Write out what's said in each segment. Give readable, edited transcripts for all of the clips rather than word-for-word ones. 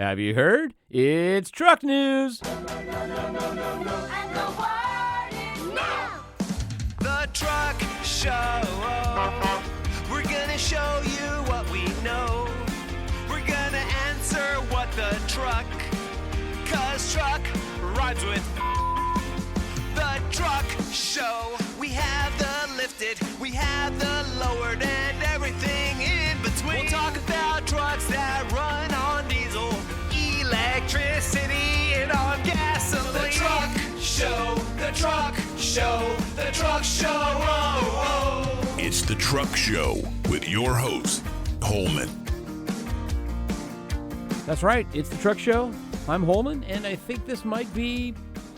Have you heard? It's truck news. And the word is now. The Truck Show. We're gonna show you what we know. We're gonna answer what the truck, 'cause truck rhymes with the Truck Show. We have the lifted, we have the lowered, and everything in between. We'll talk about trucks that run on diesel, electricity, and on gasoline. The Truck Show, the Truck Show, the Truck Show. Oh, oh. It's the Truck Show with your host, Holman. That's right. It's the Truck Show. I'm Holman, and I think this might be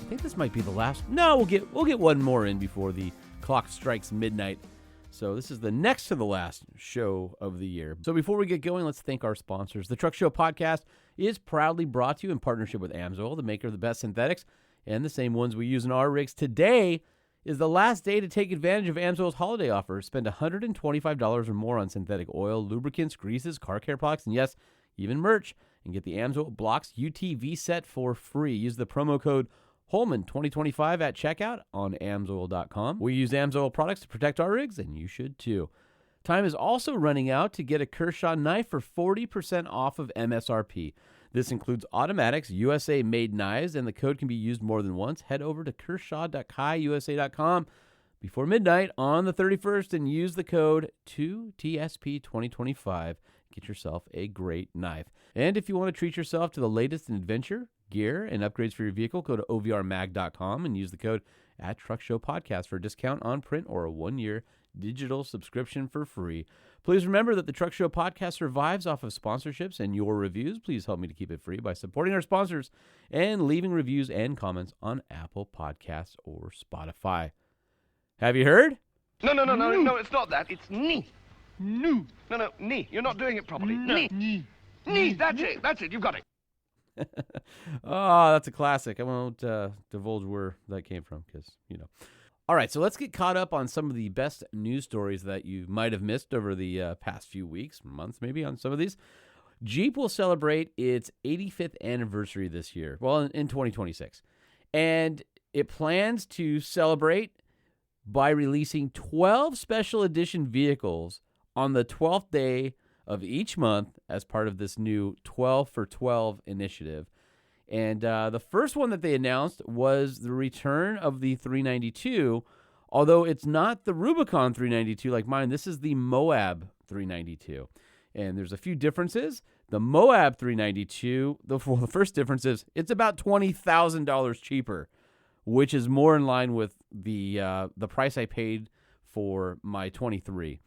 the last. No, we'll get one more in before the clock strikes midnight. So this is the next to the last show of the year. So before we get going, let's thank our sponsors. The Truck Show podcast is proudly brought to you in partnership with AMSOIL, the maker of the best synthetics and the same ones we use in our rigs. Today is the last day to take advantage of AMSOIL's holiday offer. Spend $125 or more on synthetic oil, lubricants, greases, car care products, and yes, even merch, and get the AMSOIL Blocks UTV set for free. Use the promo code Holman 2025 at checkout on AMSOIL.com. We use AMSOIL products to protect our rigs, and you should too. Time is also running out to get a Kershaw knife for 40% off of MSRP. This includes automatics, USA-made knives, and the code can be used more than once. Head over to kershaw.kaiusa.com before midnight on the 31st and use the code 2TSP2025. Get yourself a great knife. And if you want to treat yourself to the latest in adventure, gear, and upgrades for your vehicle, go to OVRmag.com and use the code @TruckShowPodcast for a discount on print or a 1-year digital subscription for free. Please remember that the Truck Show podcast survives off of sponsorships and your reviews. Please help me to keep it free by supporting our sponsors and leaving reviews and comments on Apple Podcasts or Spotify. Have you heard? No, it's not that. It's knee. No, knee. You're not doing it properly. Knee. That's it. You've got it. Oh, that's a classic. I won't divulge where that came from because, All right, so let's get caught up on some of the best news stories that you might have missed over the past few weeks, months maybe, on some of these. Jeep will celebrate its 85th anniversary this year, well, in 2026. And it plans to celebrate by releasing 12 special edition vehicles on the 12th day of each month as part of this new 12 for 12 initiative. And the first one that they announced was the return of the 392, although it's not the Rubicon 392 like mine. This is the Moab 392. And there's a few differences. The Moab 392, the first difference is it's about $20,000 cheaper, which is more in line with the price I paid for my 23.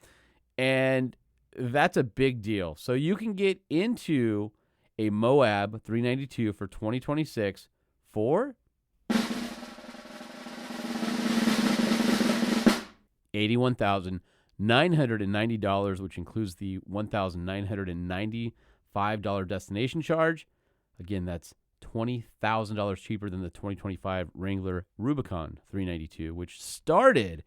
And that's a big deal. So you can get into a Moab 392 for 2026 for $81,990, which includes the $1,995 destination charge. Again, that's $20,000 cheaper than the 2025 Wrangler Rubicon 392, which started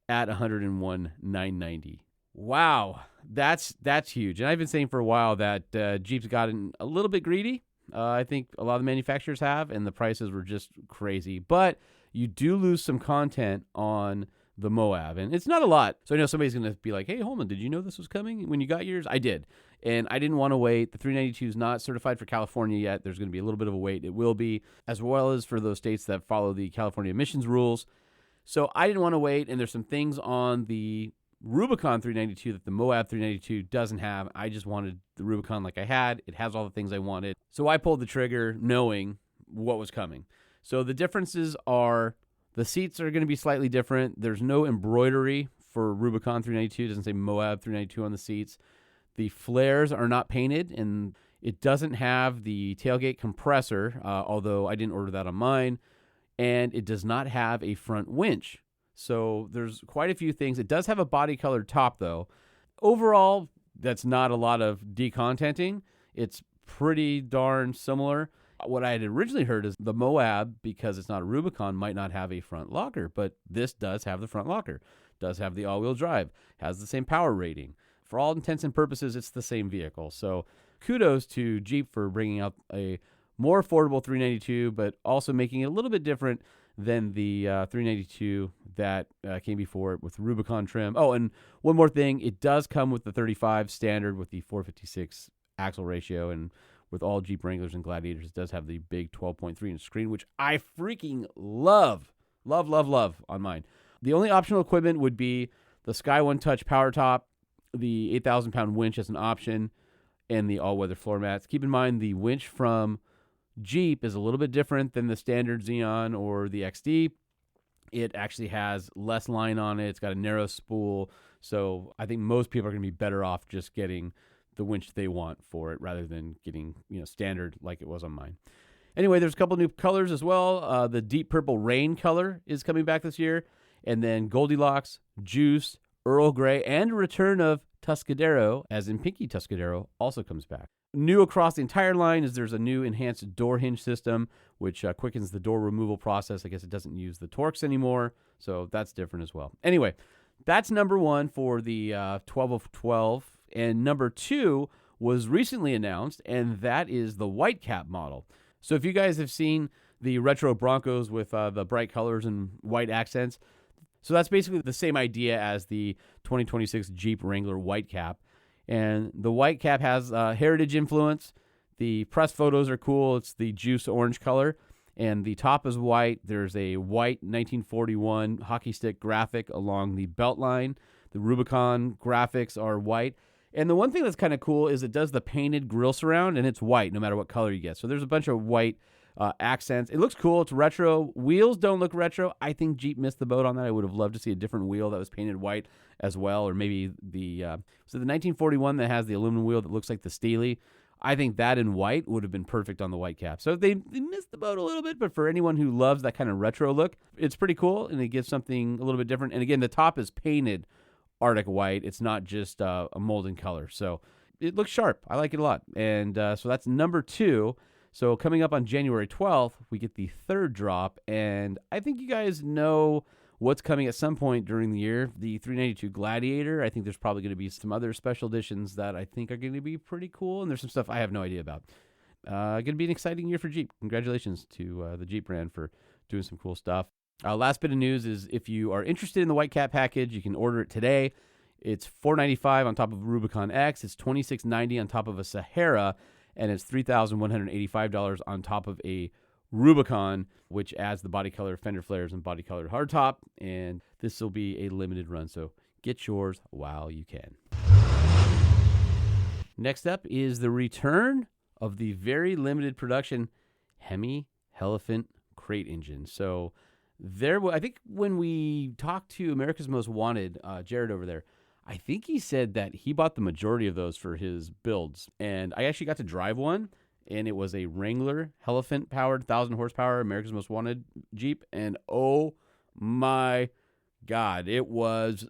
at $101,990. Wow, that's huge. And I've been saying for a while that Jeep's gotten a little bit greedy. I think a lot of the manufacturers have, and the prices were just crazy. But you do lose some content on the Moab, and it's not a lot. So I know somebody's going to be like, hey, Holman, did you know this was coming when you got yours? I did, and I didn't want to wait. The 392 is not certified for California yet. There's going to be a little bit of a wait. It will be, as well as for those states that follow the California emissions rules. So I didn't want to wait, and there's some things on the Rubicon 392 that the Moab 392 doesn't have. I just wanted the Rubicon like I had. It has all the things I wanted. So I pulled the trigger knowing what was coming. So the differences are the seats are going to be slightly different. There's no embroidery for Rubicon 392. It doesn't say Moab 392 on the seats. The flares are not painted, and it doesn't have the tailgate compressor, although I didn't order that on mine. And it does not have a front winch. So there's quite a few things. It does have a body-colored top, though. Overall, that's not a lot of decontenting. It's pretty darn similar. What I had originally heard is the Moab, because it's not a Rubicon, might not have a front locker, but this does have the front locker, does have the all-wheel drive, has the same power rating. For all intents and purposes, it's the same vehicle. So kudos to Jeep for bringing out a more affordable 392, but also making it a little bit different than the 392 that came before it with Rubicon trim. Oh, and one more thing, it does come with the 35 standard with the 456 axle ratio, and with all Jeep Wranglers and Gladiators, it does have the big 12.3-inch screen, which I freaking love. Love, love, love on mine. The only optional equipment would be the Sky One Touch power top, the 8,000-pound winch as an option, and the all-weather floor mats. Keep in mind, the winch from Jeep is a little bit different than the standard Xeon or the XD. It actually has less line on it. It's got a narrow spool. So I think most people are going to be better off just getting the winch they want for it rather than getting standard like it was on mine. Anyway, there's a couple new colors as well. The deep purple rain color is coming back this year. And then Goldilocks, Juice, Earl Grey, and a return of Tuscadero, as in Pinky Tuscadero, also comes back. New across the entire line is there's a new enhanced door hinge system, which quickens the door removal process. I guess it doesn't use the Torx anymore, so that's different as well. Anyway, that's number one for the 12 of 12. And number two was recently announced, and that is the white cap model. So if you guys have seen the retro Broncos with the bright colors and white accents, so that's basically the same idea as the 2026 Jeep Wrangler white cap. And the white cap has heritage influence. The press photos are cool. It's the juice orange color. And the top is white. There's a white 1941 hockey stick graphic along the belt line. The Rubicon graphics are white. And the one thing that's kind of cool is it does the painted grill surround, and it's white no matter what color you get. So there's a bunch of white accents. It looks cool. It's retro. Wheels don't look retro. I think Jeep missed the boat on that. I would have loved to see a different wheel that was painted white as well, or maybe the 1941 that has the aluminum wheel that looks like the Steely. I think that in white would have been perfect on the white cap. So they missed the boat a little bit, but for anyone who loves that kind of retro look, it's pretty cool, and it gives something a little bit different. And again, the top is painted Arctic white. It's not just a molded color. So it looks sharp. I like it a lot. And so that's number two. So coming up on January 12th, we get the third drop. And I think you guys know what's coming at some point during the year. The 392 Gladiator. I think there's probably going to be some other special editions that I think are going to be pretty cool. And there's some stuff I have no idea about. Going to be an exciting year for Jeep. Congratulations to the Jeep brand for doing some cool stuff. Last bit of news is if you are interested in the white cap package, you can order it today. It's $495 on top of a Rubicon X. It's $2690 on top of a Sahara, and it's $3,185 on top of a Rubicon, which adds the body color fender flares and body colored hardtop. And this will be a limited run, so get yours while you can. Next up is the return of the very limited production Hemi Elephant crate engine. So I think when we talked to America's Most Wanted, Jared over there, I think he said that he bought the majority of those for his builds. And I actually got to drive one, and it was a Wrangler Elephant-powered 1,000 horsepower America's Most Wanted Jeep. And oh my God, it was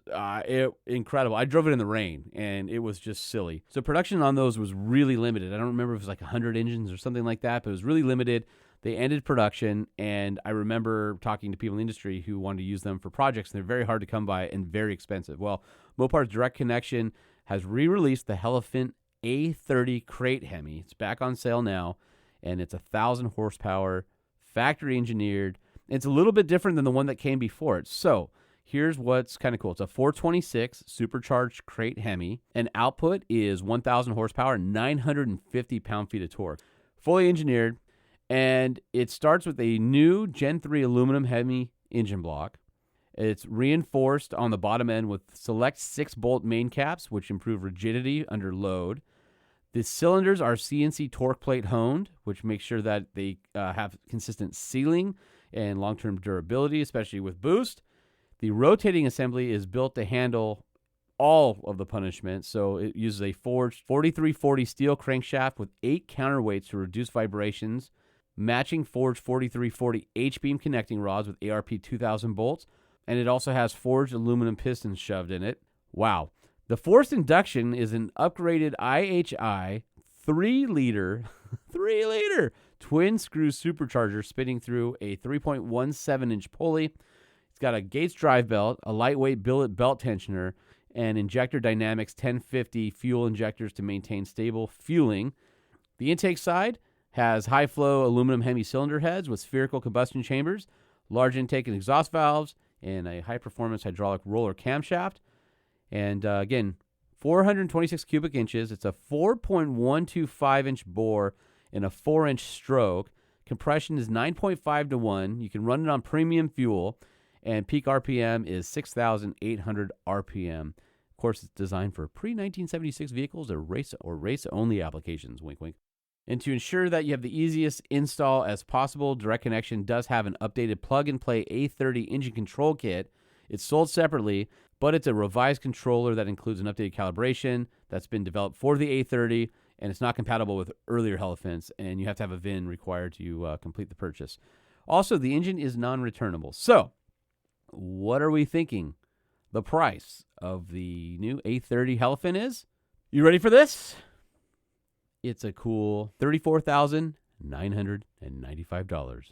incredible. I drove it in the rain, and it was just silly. So production on those was really limited. I don't remember if it was like 100 engines or something like that, but it was really limited. They ended production, and I remember talking to people in the industry who wanted to use them for projects, and they're very hard to come by and very expensive. Well, Mopart's Direct Connection has re-released the Elephant A30 Crate Hemi. It's back on sale now, and it's 1,000 horsepower, factory engineered. It's a little bit different than the one that came before it. So here's what's kind of cool. It's a 426 supercharged crate Hemi, and output is 1,000 horsepower, 950 pound-feet of torque. Fully engineered. And it starts with a new Gen 3 aluminum Hemi engine block. It's reinforced on the bottom end with select 6-bolt main caps, which improve rigidity under load. The cylinders are CNC torque plate honed, which makes sure that they have consistent sealing and long-term durability, especially with boost. The rotating assembly is built to handle all of the punishment, so it uses a forged 4340 steel crankshaft with 8 counterweights to reduce vibrations, matching forged 4340 H-beam connecting rods with ARP 2000 bolts, and it also has forged aluminum pistons shoved in it. Wow. The forced induction is an upgraded IHI 3-liter twin-screw supercharger spinning through a 3.17-inch pulley. It's got a Gates drive belt, a lightweight billet belt tensioner, and Injector Dynamics 1050 fuel injectors to maintain stable fueling. The intake side has high-flow aluminum Hemi cylinder heads with spherical combustion chambers, large intake and exhaust valves, and a high-performance hydraulic roller camshaft. And again, 426 cubic inches. It's a 4.125-inch bore and a 4-inch stroke. Compression is 9.5 to 1. You can run it on premium fuel, and peak RPM is 6,800 RPM. Of course, it's designed for pre-1976 vehicles or race-only applications. Wink, wink. And to ensure that you have the easiest install as possible, Direct Connection does have an updated plug-and-play A30 engine control kit. It's sold separately, but it's a revised controller that includes an updated calibration that's been developed for the A30, and it's not compatible with earlier elephants, and you have to have a VIN required to complete the purchase. Also, the engine is non-returnable. So, what are we thinking the price of the new A30 Elephant is? You ready for this? It's a cool $34,995.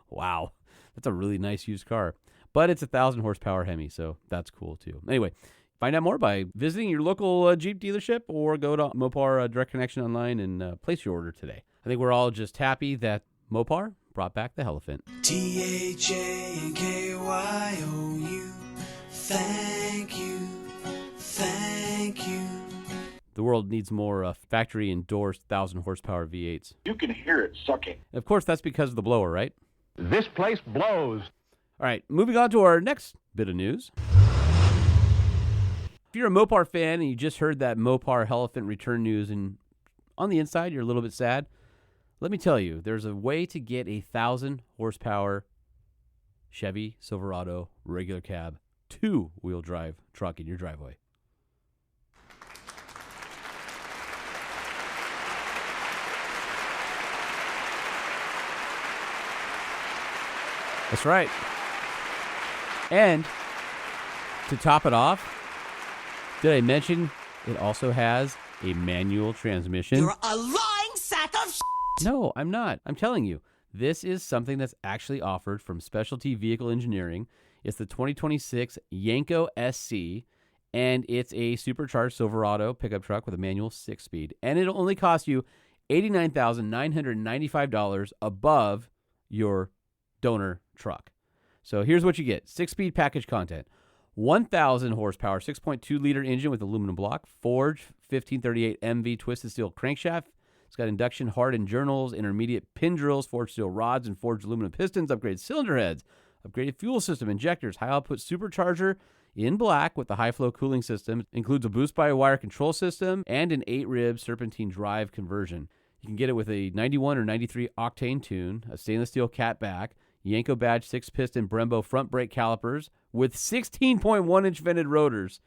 Wow. That's a really nice used car. But it's a 1,000 horsepower Hemi, so that's cool too. Anyway, find out more by visiting your local Jeep dealership or go to Mopar Direct Connection online and place your order today. I think we're all just happy that Mopar brought back the Elephant. THANKYOU, thank you, thank you. The world needs more factory-endorsed 1,000 horsepower V8s. You can hear it sucking. Of course, that's because of the blower, right? This place blows. All right, moving on to our next bit of news. If you're a Mopar fan and you just heard that Mopar Elephant return news and on the inside you're a little bit sad, let me tell you, there's a way to get a 1,000 horsepower Chevy Silverado regular cab 2-wheel drive truck in your driveway. That's right. And to top it off, did I mention it also has a manual transmission? You're a lying sack of No, I'm not. I'm telling you. This is something that's actually offered from Specialty Vehicle Engineering. It's the 2026 Yenko SC, and it's a supercharged Silverado pickup truck with a manual 6-speed. And it'll only cost you $89,995 above your donor truck. So here's what you get. 6-speed package content. 1,000 horsepower, 6.2-liter engine with aluminum block, forged 1538 MV twisted steel crankshaft. It's got induction hardened journals, intermediate pin drills, forged steel rods, and forged aluminum pistons, upgraded cylinder heads, upgraded fuel system, injectors, high output supercharger in black with the high flow cooling system. Includes a boost by wire control system and an 8-rib serpentine drive conversion. You can get it with a 91 or 93 octane tune, a stainless steel cat back, Yenko badge 6-piston Brembo front brake calipers with 16.1-inch vented rotors,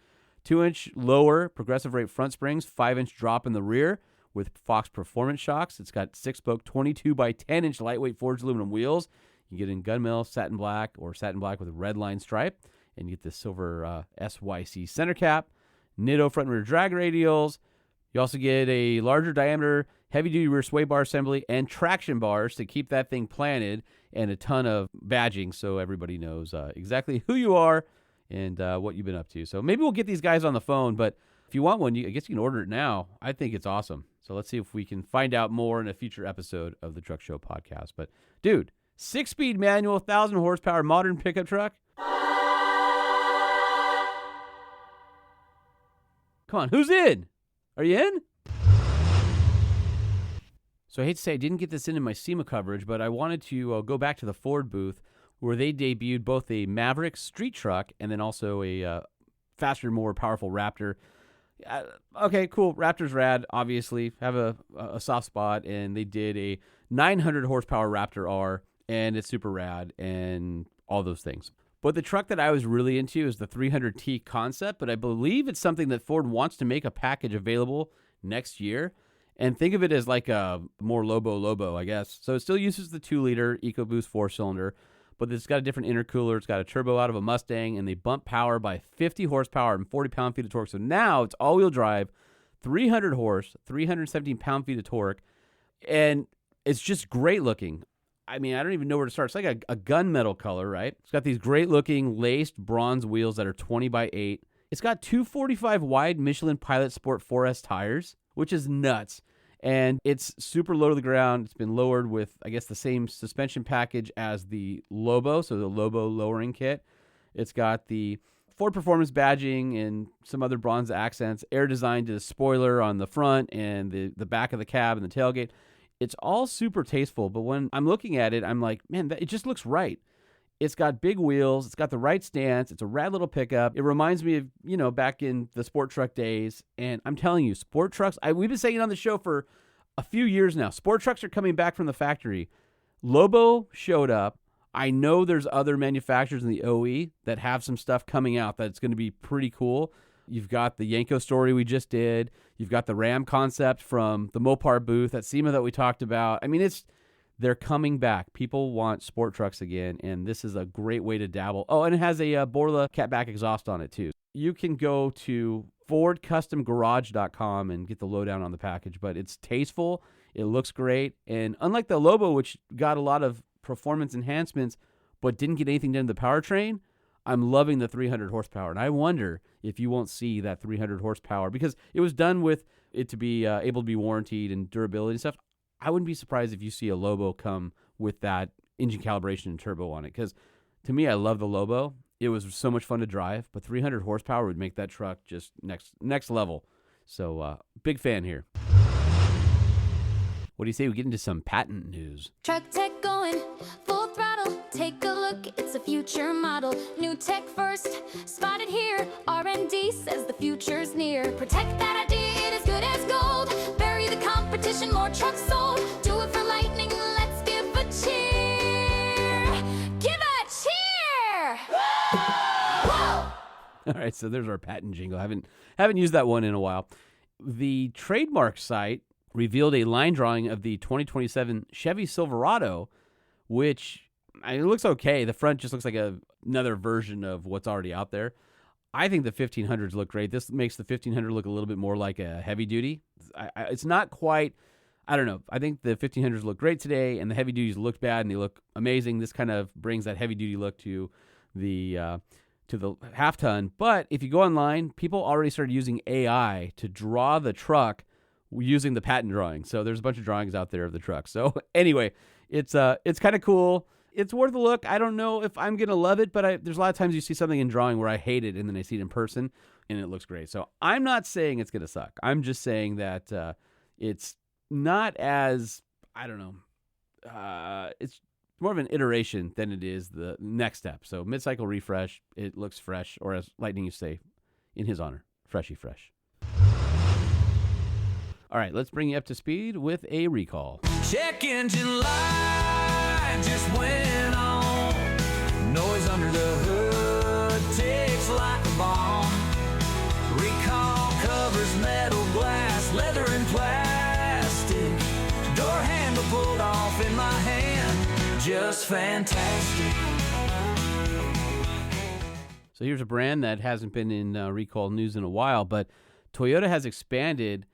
2-inch lower progressive rate front springs, 5-inch drop in the rear with Fox Performance shocks. It's got 6-spoke 22 by 10-inch lightweight forged aluminum wheels. You get in gunmetal satin black or satin black with a red line stripe, and you get the silver SYC center cap, Nitto front and rear drag radials. You also get a larger diameter heavy-duty rear sway bar assembly and traction bars to keep that thing planted, and a ton of badging so everybody knows exactly who you are and what you've been up to. So maybe we'll get these guys on the phone, but if you want one, I guess you can order it now. I think it's awesome. So let's see if we can find out more in a future episode of the Truck Show podcast. But, dude, 6-speed manual, 1,000 horsepower modern pickup truck. Come on, who's in? Are you in? So I hate to say I didn't get this in my SEMA coverage, but I wanted to go back to the Ford booth where they debuted both a Maverick street truck and then also a faster, more powerful Raptor. Okay, cool. Raptor's rad, obviously. Have a soft spot, and they did a 900 horsepower Raptor R, and it's super rad, and all those things. But the truck that I was really into is the 300T concept, but I believe it's something that Ford wants to make a package available next year. And think of it as like a more Lobo, I guess. So it still uses the 2-liter EcoBoost 4-cylinder, but it's got a different intercooler. It's got a turbo out of a Mustang, and they bump power by 50 horsepower and 40 pound-feet of torque. So now it's all-wheel drive, 300 horse, 317 pound-feet of torque, and it's just great looking. I mean, I don't even know where to start. It's like a gunmetal color, right? It's got these great-looking laced bronze wheels that are 20 by 8. It's got 245 wide Michelin Pilot Sport 4S tires, which is nuts. And it's super low to the ground. It's been lowered with, I guess, the same suspension package as the Lobo, so the Lobo lowering kit. It's got the Ford Performance badging and some other bronze accents, air designed to the spoiler on the front and the back of the cab and the tailgate. It's all super tasteful, but when I'm looking at it, I'm like, man, it just looks right. It's got big wheels. It's got the right stance. It's a rad little pickup. It reminds me of, back in the sport truck days. And I'm telling you, sport trucks, we've been saying it on the show for a few years now. Sport trucks are coming back from the factory. Lobo showed up. I know there's other manufacturers in the OE that have some stuff coming out that's going to be pretty cool. You've got the Yanko story we just did. You've got the Ram concept from the Mopar booth at SEMA that we talked about. I mean, they're coming back. People want sport trucks again, and this is a great way to dabble. Oh, and it has a Borla catback exhaust on it, too. You can go to FordCustomGarage.com and get the lowdown on the package, but it's tasteful. It looks great, and unlike the Lobo, which got a lot of performance enhancements but didn't get anything done to the powertrain, I'm loving the 300 horsepower, and I wonder if you won't see that 300 horsepower because it was done with it to be able to be warranted and durability and stuff. I wouldn't be surprised if you see a Lobo come with that engine calibration and turbo on it because, to me, I love the Lobo. It was so much fun to drive, but 300 horsepower would make that truck just next level. So, big fan here. What do you say we get into some patent news? Truck tech going full throttle. Take a look, it's a future model. New tech first, spotted here. R&D says the future's near. Protect that idea, it is good as gold. Bury the competition, more trucks sold. Do it for lightning, let's give a cheer. Give a cheer! Whoa! All right, so there's our patent jingle. Haven't used that one in a while. The trademark site revealed a line drawing of the 2027 Chevy Silverado, which it looks okay. The front just looks like another version of what's already out there. I think the 1500s look great. This makes the 1500 look a little bit more like a heavy duty. It's not quite, I don't know. I think the 1500s look great today, and the heavy duties look bad, and they look amazing. This kind of brings that heavy duty look to the half ton. But if you go online, people already started using AI to draw the truck using the patent drawing. So there's a bunch of drawings out there of the truck. So anyway, it's kind of cool. It's worth a look. I don't know if I'm going to love it, but there's a lot of times you see something in drawing where I hate it and then I see it in person and it looks great. So I'm not saying it's going to suck. I'm just saying that it's not as, I don't know, it's more of an iteration than it is the next step. So mid-cycle refresh, it looks fresh, or as Lightning used to say, in his honor, freshy fresh. All right, let's bring you up to speed with a recall. Check engine light just went on. Noise under the hood ticks like a bomb. Recall covers metal, glass, leather, and plastic. Door handle pulled off in my hand. Just fantastic. So here's a brand that hasn't been in recall news in a while, but Toyota has expanded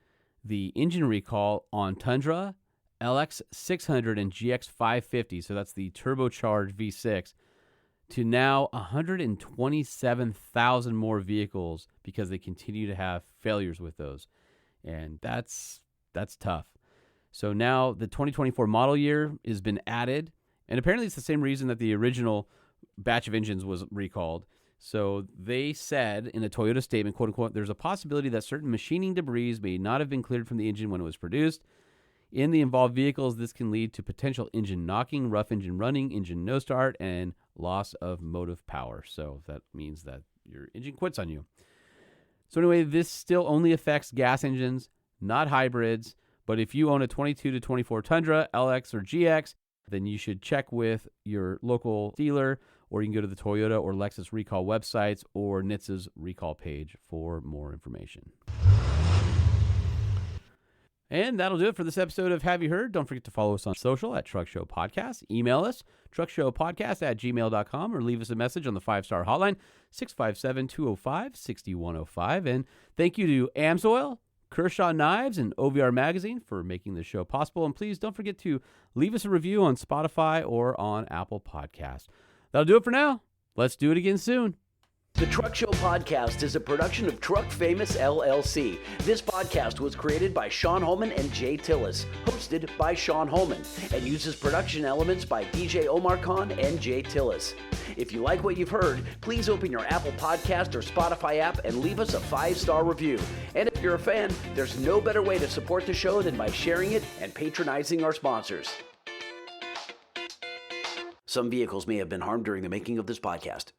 the engine recall on Tundra, LX600, and GX550, so that's the turbocharged V6, to now 127,000 more vehicles because they continue to have failures with those. And that's tough. So now the 2024 model year has been added, and apparently it's the same reason that the original batch of engines was recalled. So they said in a Toyota statement, quote unquote, there's a possibility that certain machining debris may not have been cleared from the engine when it was produced. In the involved vehicles, this can lead to potential engine knocking, rough engine running, engine no start, and loss of motive power. So that means that your engine quits on you. So anyway, this still only affects gas engines, not hybrids. But if you own a 22 to 24 Tundra, LX, or GX, then you should check with your local dealer, or you can go to the Toyota or Lexus recall websites or NHTSA's recall page for more information. And that'll do it for this episode of Have You Heard? Don't forget to follow us on social at Truck Show Podcast. Email us, truckshowpodcast@gmail.com, or leave us a message on the 5-star hotline, 657-205-6105. And thank you to AMSOIL, Kershaw Knives, and OVR Magazine for making this show possible. And please don't forget to leave us a review on Spotify or on Apple Podcasts. That'll do it for now. Let's do it again soon. The Truck Show Podcast is a production of Truck Famous LLC. This podcast was created by Sean Holman and Jay Tillis, hosted by Sean Holman, and uses production elements by DJ Omar Khan and Jay Tillis. If you like what you've heard, please open your Apple Podcast or Spotify app and leave us a 5-star review. And if you're a fan, there's no better way to support the show than by sharing it and patronizing our sponsors. Some vehicles may have been harmed during the making of this podcast.